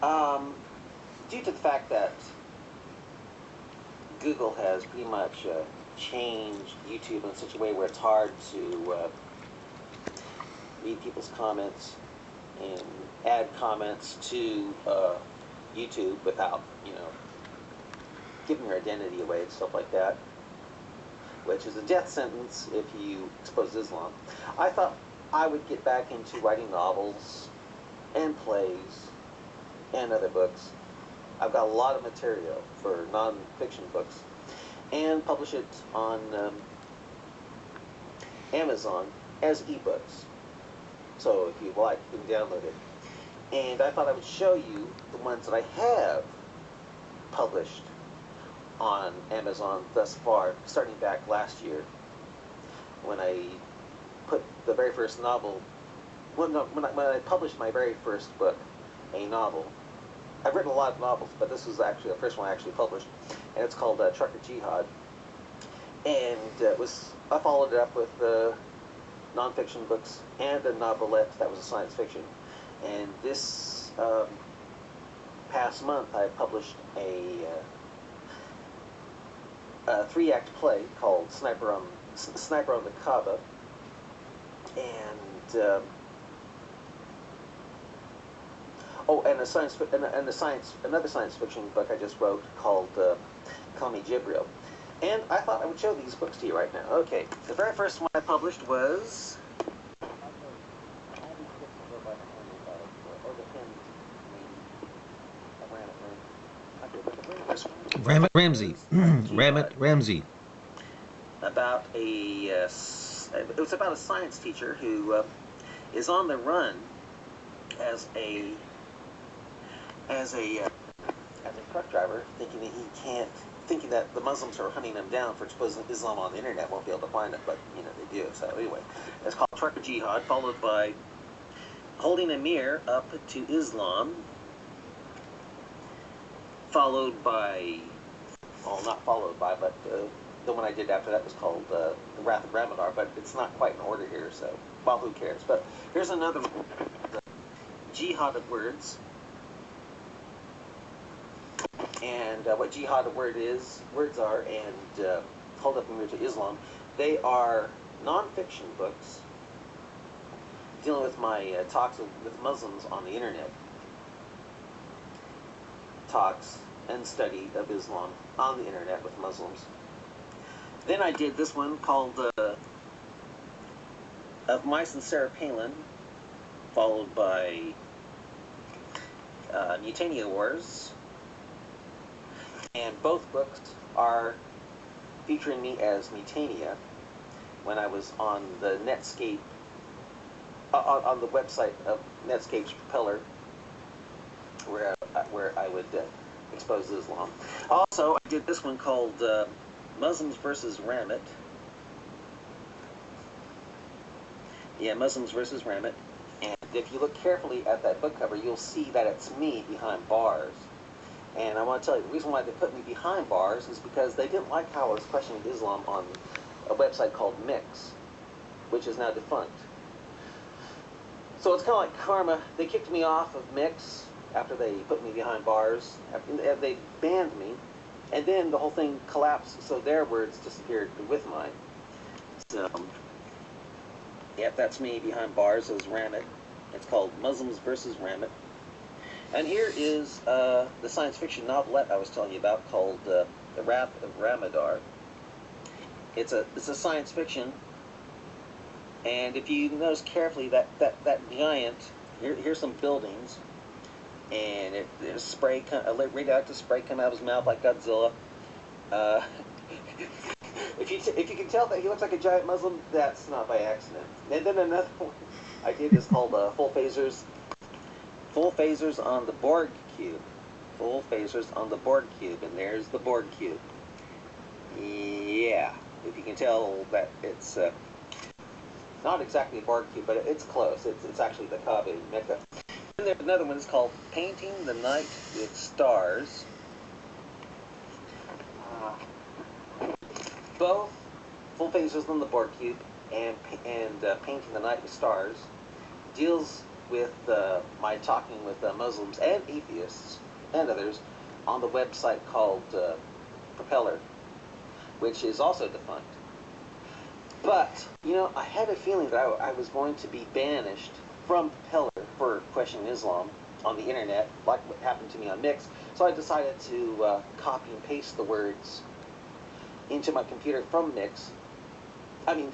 Due to the fact that Google has pretty much changed YouTube in such a way where it's hard to read people's comments and add comments to YouTube without, giving your identity away and stuff like that, which is a death sentence if you expose Islam. I thought I would get back into writing novels and plays and other books. I've got a lot of material for non-fiction books, and publish it on Amazon as ebooks. So if you like, you can download it. And I thought I would show you the ones that I have published on Amazon thus far, starting back last year when I put the very first novel, when I published my very first book, a novel. I've written a lot of novels, but this was actually the first one I actually published, and it's called Trucker Jihad. And I followed it up with nonfiction books and a novelette that was a science fiction. And this past month, I published a 3-act play called Sniper on the Kaaba, and another science fiction book I just wrote called Call Me Jibril. And I thought I would show these books to you right now. Okay, the very first one I published was Ramsey. Ramsey. About it was about a science teacher who is on the run as a truck driver, thinking that the Muslims are hunting him down for exposing Islam on the internet, won't be able to find it, but they do. So anyway, it's called Trucker Jihad, followed by Holding a Mirror Up to Islam, followed by, not followed by, but the one I did after that was called The Wrath of Ramadar, but it's not quite in order here, so, well, who cares? But here's another one, the Jihad of Words. And what Jihad of words are, and Hold Up a Mirror to Islam, they are non-fiction books dealing with my talks with Muslims on the internet. Talks and study of Islam on the internet with Muslims. Then I did this one called Of Mice and Sarah Palin, followed by Mutania Wars. And both books are featuring me as Mutania when I was on the Netscape, on the website of Netscape's Propeller, where I would expose Islam. Also, I did this one called Muslims versus Ramit. Yeah, Muslims versus Ramit. And if you look carefully at that book cover, you'll see that it's me behind bars. And I want to tell you, the reason why they put me behind bars is because they didn't like how I was questioning Islam on a website called Mix, which is now defunct. So it's kind of like karma. They kicked me off of Mix after they put me behind bars. They banned me, and then the whole thing collapsed, so their words disappeared with mine. So, yep, that's me behind bars as Ramit. It's called Muslims versus Ramit. And here is the science fiction novelette I was telling you about called The Wrath of Ramadar. It's a science fiction, and if you notice carefully, that giant, here's some buildings, and there's spray, a radioactive spray coming out of his mouth like Godzilla. If you can tell that he looks like a giant Muslim, that's not by accident. And then another one I did is called Full Phasers. Full phasers on the Borg cube. Full phasers on the Borg cube, and there's the Borg cube. Yeah, if you can tell that it's not exactly a Borg cube, but it's close. It's actually the Kaaba in Mecca. And there's another one that's called Painting the Night with Stars. Both Full Phasers on the Borg cube and Painting the Night with Stars deals with my talking with Muslims and atheists and others on the website called Propeller, which is also defunct. But, you know, I had a feeling that I was going to be banished from Propeller for questioning Islam on the internet, like what happened to me on Mix. So I decided to copy and paste the words into my computer from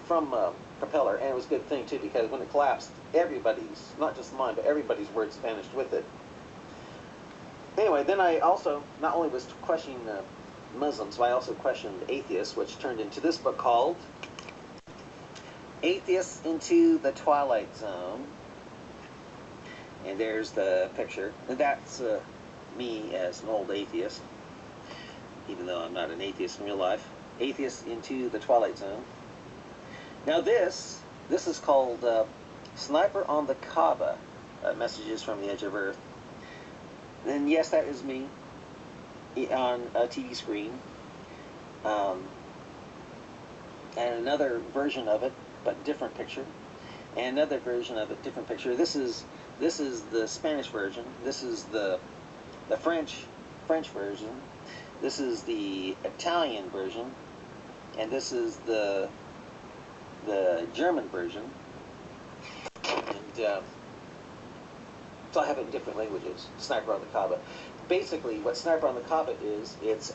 from Propeller, and it was a good thing too, because when it collapsed, everybody's, not just mine, but everybody's words vanished with it. Anyway, then I also not only was questioning Muslims, but I also questioned atheists, which turned into this book called Atheists into the Twilight Zone. And there's the picture. And that's me as an old atheist, even though I'm not an atheist in real life. Atheists into the Twilight Zone. Now this is called Sniper on the Kaaba, Messages from the Edge of Earth. And yes, that is me on a TV screen. And another version of it, but different picture. And another version of it, different picture. This is the Spanish version. This is the French version. This is the Italian version, and this is the German version. And so I have it in different languages. Sniper on the Kaaba. Basically, what Sniper on the Kaaba is, it's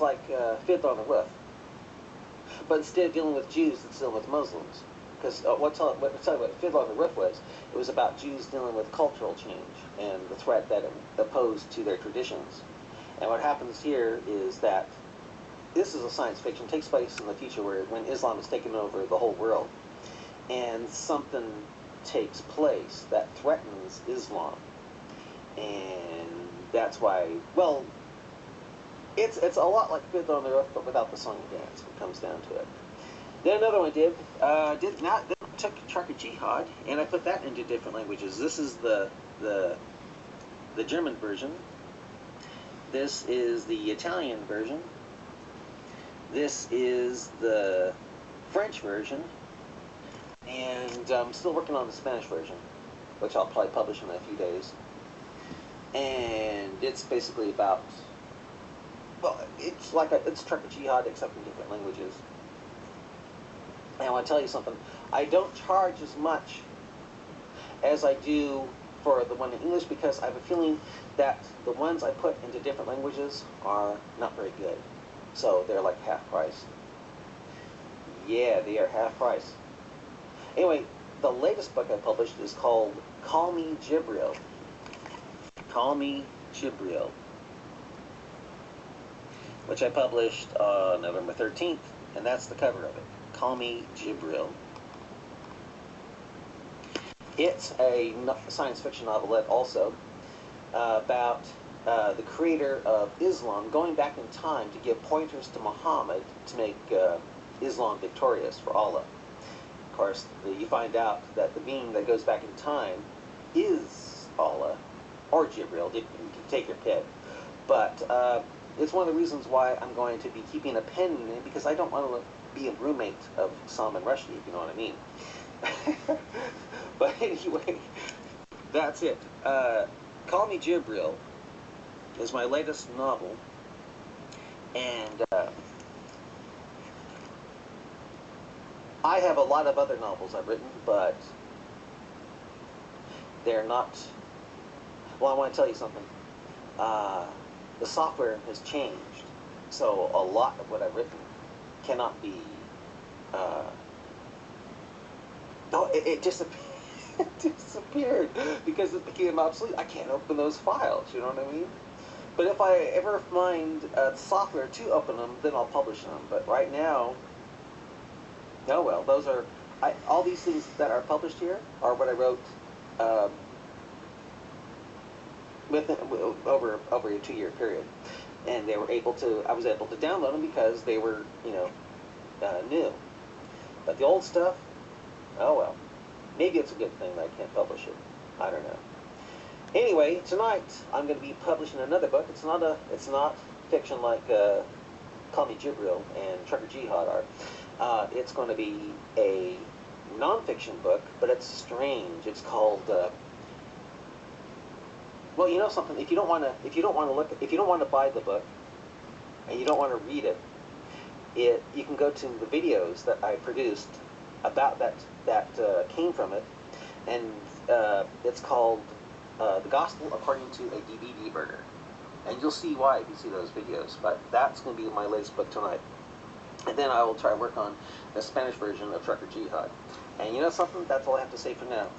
like Fiddler on the Roof. But instead of dealing with Jews, it's dealing with Muslims. Because what Fiddler on the Roof was, it was about Jews dealing with cultural change and the threat that it posed to their traditions. And what happens here is that this is a science fiction, takes place in the future when Islam is taking over the whole world. And something takes place that threatens Islam. And that's why, well, it's a lot like Fiddler on the Roof, but without the song and dance, when it comes down to it. Then another one took Trucker Jihad, and I put that into different languages. This is the German version. This is the Italian version. This is the French version. And I'm still working on the Spanish version, which I'll probably publish in a few days. And it's basically about, well, it's Trucker Jihad except in different languages. And I want to tell you something. I don't charge as much as I do for the one in English, because I have a feeling that the ones I put into different languages are not very good. So they're like half price. Yeah, they are half price. Anyway, the latest book I published is called Call Me Jibril. Call Me Jibril, which I published on November 13th, and that's the cover of it. Call Me Jibril. It's a science fiction novelette also about the creator of Islam going back in time to give pointers to Muhammad to make Islam victorious for Allah. Of course, you find out that the being that goes back in time is Allah, or Jibril, you can take your pick. But it's one of the reasons why I'm going to be keeping a pen in it, because I don't want to be a roommate of Salman Rushdie, if you know what I mean. But anyway, that's it. Call Me Jibril is my latest novel, and I have a lot of other novels I've written, but they're not, well, I want to tell you something. The software has changed, so a lot of what I've written cannot be, it disappeared. It disappeared because it became obsolete. I can't open those files, you know what I mean? But if I ever find the software to open them, then I'll publish them. But right now, oh well, those are, all these things that are published here are what I wrote over a 2-year period. And they were I was able to download them because they were, new. But the old stuff, oh well. Maybe it's a good thing that I can't publish it. I don't know. Anyway, tonight I'm going to be publishing another book. It's not fiction like Call Me Jibril and Trucker Jihad are. It's going to be a nonfiction book, but it's strange. It's called. Well, you know something. If you don't want to buy the book, and you don't want to read it, you can go to the videos that I produced about that came from it, and it's called The Gospel According to a DVD Burger. And you'll see why if you see those videos. But that's going to be my latest book tonight. And then I will try to work on the Spanish version of Trucker Jihad. And you know something? That's all I have to say for now.